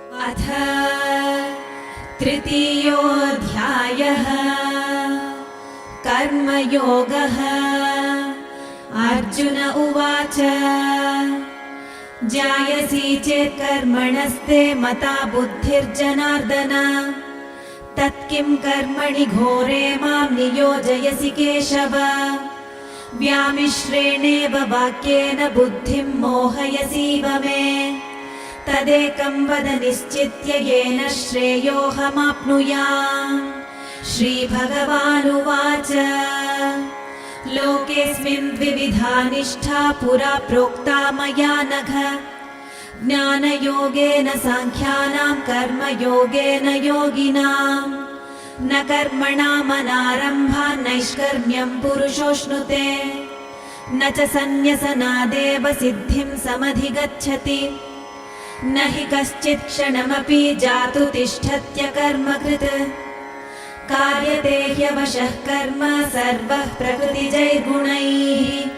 अथ तृतीयोऽध्यायः कर्मयोगः। अर्जुन उवाच जायसी चेत् कर्मणस्ते मता बुद्धिर्जनार्दन तत्किं कर्मणि घोरे मां नियोजयसि केशव। व्यामिश्रेणेव वाक्येन बुद्धिं मोहयसीव मे तदेकं वद निश्चित्य येन श्रेयोऽहमाप्नुयाम्। श्रीभगवानुवाच लोकेऽस्मिन् द्विविधा निष्ठा पुरा प्रोक्ता मया नघ। ज्ञानयोगेन साङ्ख्यानां कर्मयोगेन योगिनाम्। न कर्मणामनारम्भान् नैष्कर्म्यं पुरुषोऽश्नुते न च सन्न्यसनादेव सिद्धिं समधिगच्छति। न हि कश्चित् क्षणमपि जातु तिष्ठत्य कर्मकृत्। कार्यते ह्यवशः कर्म सर्वः प्रकृतिजैर्गुणैः।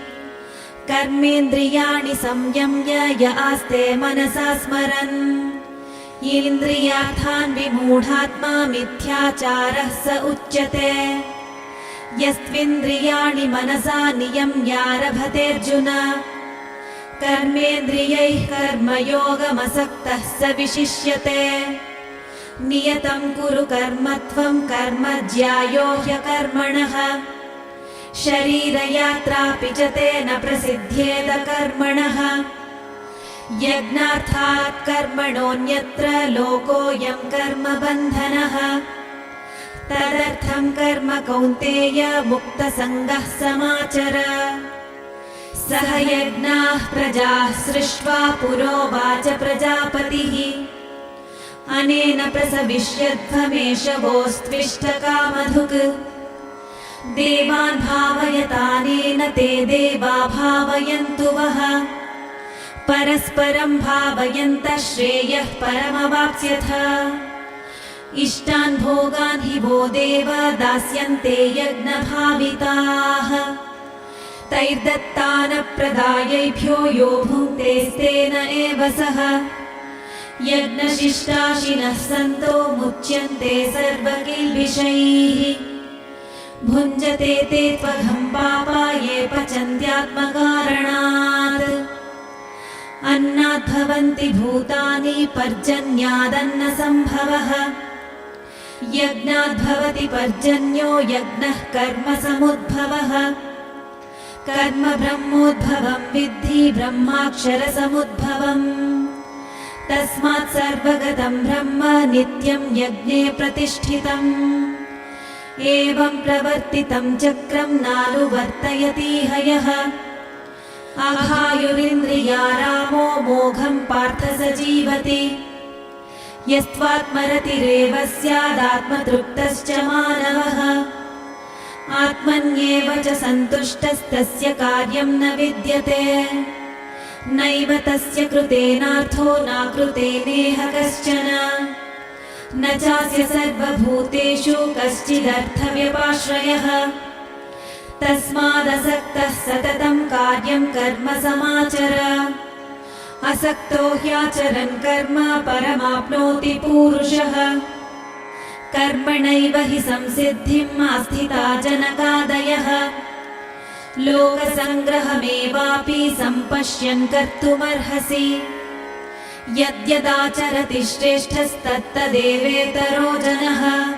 कर्मेन्द्रियाणि संयम्य य आस्ते मनसा स्मरन् इन्द्रियार्थान् विमूढात्मा मिथ्याचारः स उच्यते। यस्त्विन्द्रियाणि मनसा नियम्यारभतेऽर्जुन कर्मेन्द्रियैः कर्मयोगमसक्तः स विशिष्यते। नियतं कुरु कर्मत्वं कर्म ज्यायो ह्यकर्मणः। शरीरयात्रापि च तेन प्रसिद्ध्येद कर्मणः। यज्ञार्थात् कर्मणोऽन्यत्र लोकोऽयं कर्मबन्धनः। तदर्थं कर्म कौन्तेय मुक्तसङ्गः समाचर। सह यज्ञाः प्रजाः सृष्ट्वा पुरोवाच प्रजापतिः अनेन प्रसविष्यध्वमेषवोऽस्त्विष्टकामधुक्। देवान् भावयतानेन ते देवा भावयन्तु वः। परस्परं भावयन्तः श्रेयः परमवाप्स्यथ। इष्टान् भोगान् हि वो देव दास्यन्ते यज्ञभाविताः। तैर्दत्तानप्रदायैभ्यो यो भुङ्क्तेस्तेन एव सः। यज्ञशिष्टाशिनः सन्तो मुच्यन्ते सर्वकिल्बिषैः। भुञ्जते ते त्वघं पापा ये पचन्त्यात्मकारणात्। अन्नाद्भवन्ति भूतानि पर्जन्यादन्नसम्भवः। यज्ञाद्भवति पर्जन्यो यज्ञः कर्मसमुद्भवः। कर्म ब्रह्मोद्भवं विद्धि ब्रह्माक्षरसमुद्भवम्। तस्मात् सर्वगतं ब्रह्म नित्यं यज्ञे प्रतिष्ठितम्। एवं प्रवर्तितं चक्रं नानुवर्तयतीह यः। अघायुरिन्द्रियारामो मोघं पार्थ स जीवति। यस्त्वात्मरतिरेव स्यादात्मतृप्तश्च मानवः। आत्मन्येव च सन्तुष्टस्तस्य कार्यं न विद्यते। नैव तस्य कृतेनार्थो नाकृतेनेह कश्चन। न चास्य सर्वभूतेषु कश्चिदर्थव्यपाश्रयः। तस्मादसक्तः सततं कार्यं कर्म समाचर। असक्तो ह्याचरन् कर्म परमाप्नोति पूरुषः। कर्मणैव हि संसिद्धिम् आस्थिता जनकादयः। लोकसङ्ग्रहमेवापि सम्पश्यन् कर्तुमर्हसि। यद्यदाचरति श्रेष्ठस्तत्तदेवेतरो जनः।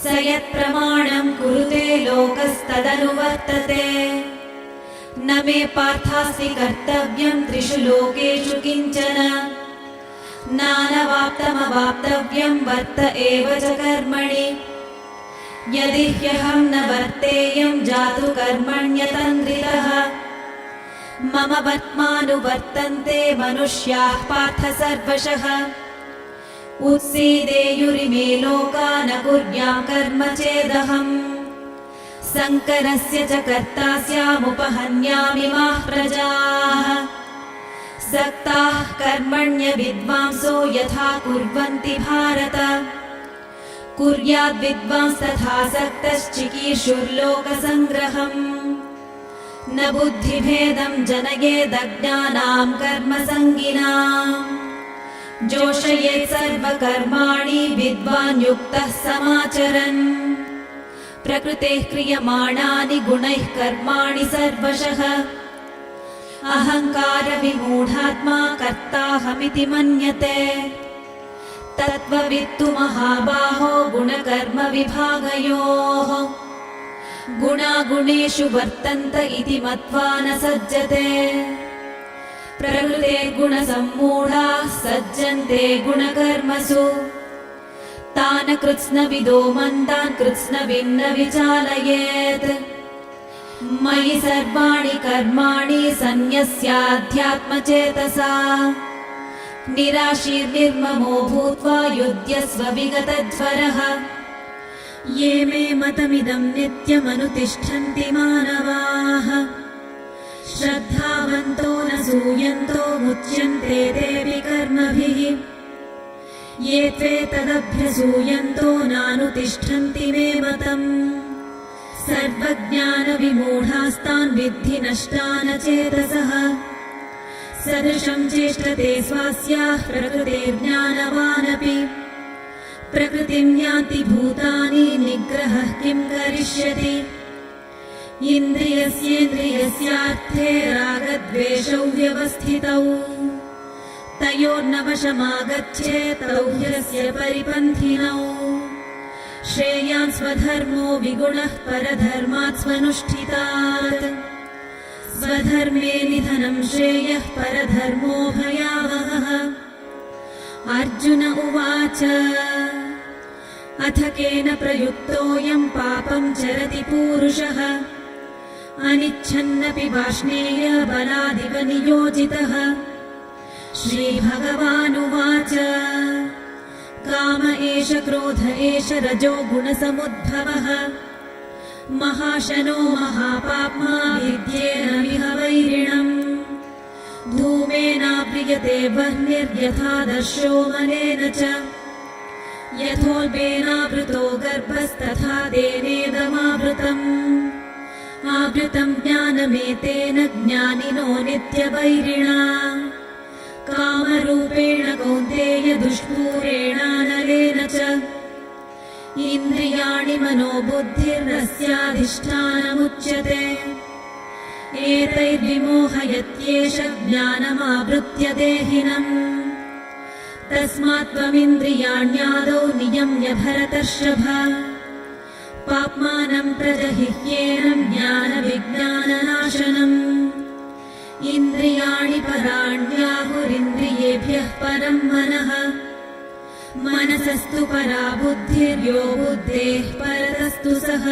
स यत्प्रमाणं कुरुते लोकस्तदनुवर्तते। न मे पार्थास्ति कर्तव्यं त्रिषु लोकेषु किञ्चन। नानवाप्तमवाप्तव्यं वर्त एव च कर्मणि। यदि ह्यहं न वर्तेयं जातु कर्मण्यतन्द्रितः। मम वर्त्मानुवर्तन्ते मनुष्याः पार्थ सर्वशः। उत्सीदेयुरिमे लोका न कुर्यां कर्म चेदहम्। शङ्करस्य च कर्ता स्यामुपहन्यामिमाः प्रजाः। सक्ताः कर्मण्य विद्वांसो यथा कुर्वन्ति भारत। कुर्याद्विद्वांस्तथा सक्तश्चिकीर्षुर्लोकसङ्ग्रहम्। न बुद्धिभेदं जनयेदज्ञानां कर्मसङ्गिनाम्। जोषयेत् सर्वकर्माणि विद्वान् युक्तः समाचरन् प्रकृतेः क्रियमाणानि गुणैः कर्माणि सर्वशः अहङ्कारविमूढात्मा कर्ताहमिति मन्यते तत्त्ववित्तु महाबाहो गुणकर्मविभागयोः गुणागुणेषु वर्तन्त इति मत्वा न सज्जते प्रकृतेर्गुणसम्मूढाः सज्जन्ते गुणकर्मसु तान् कृत्स्नविदो मन्दान् कृत्स्नविन्न विचालयेत् मयि सर्वाणि कर्माणि सन्न्यस्याध्यात्मचेतसा निराशीर्निर्ममो भूत्वा युध्यस्व विगतज्वरः ये मे मतमिदं नित्यमनुतिष्ठन्ति मानवाः श्रद्धावन्तो न सूयन्तो मुच्यन्ते तेऽपि कर्मभिः ये त्वेतदभ्यसूयन्तो नानुतिष्ठन्ति मे मतम् सर्वज्ञानविमूढास्तान् विद्धि नष्टान चेतसः सदृशं चेष्टते स्वास्याः प्रकृतेर्ज्ञानवानपि प्रकृतिं यान्ति भूतानि निग्रहः किं करिष्यति इन्द्रियस्येन्द्रियस्यार्थे रागद्वेषौ व्यवस्थितौ तयोर्नवशमागच्छेत् तौ ह्यस्य परिपन्थिनौ श्रेयान् स्वधर्मो विगुणः परधर्मात् स्वनुष्ठितात् स्वधर्मे निधनं श्रेयः परधर्मो भयावहः अर्जुन उवाच अथ केन प्रयुक्तोऽयं पापं चरति पूरुषः अनिच्छन्नपि वाष्णेय बलादिव नियोजितः श्रीभगवानुवाच काम एष क्रोध एष रजो गुणसमुद्भवः महाशनो महापाप्मा विद्येन विह वैरिणम् धूमेनाव्रियते वह्निर्यथादर्शो मलेन च यथोल्बेनावृतो गर्भस्तथा तेनेदमावृतम् आवृतं ज्ञानमेतेन ज्ञानिनो नित्यवैरिणा कामरूपेण कौन्तेय दुष्पूरेणानलेन च इन्द्रियाणि मनोबुद्धिर्नस्याधिष्ठानमुच्यते एतैर्विमोहयत्येष ज्ञानमावृत्य देहिनम् तस्मात् त्वमिन्द्रियाण्यादौ नियम्य भरतर्षभ पाप्मानं प्रजहिह्येनं ज्ञानविज्ञाननाशनम् इन्द्रियाणि पराण्याहुरिन्द्रियेभ्यः परं मनः मनसस्तु परा बुद्धिर्यो बुद्धेः परतस्तु सः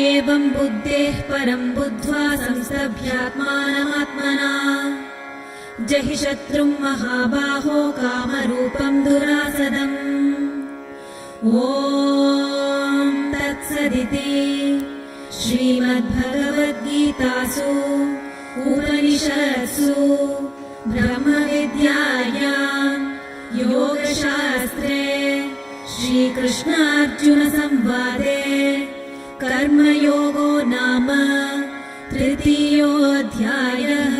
एवं बुद्धेः परं बुद्ध्वा संस्तभ्यात्मानमात्मना जहि शत्रुं महाबाहो कामरूपं दुरासदम् ॐ तत्सदिति श्रीमद्भगवद्गीतासु उपनिषत्सु ब्रह्मविद्यायां योगशास्त्रे श्रीकृष्णार्जुनसंवादे कर्मयोगो नाम तृतीयोऽध्यायः।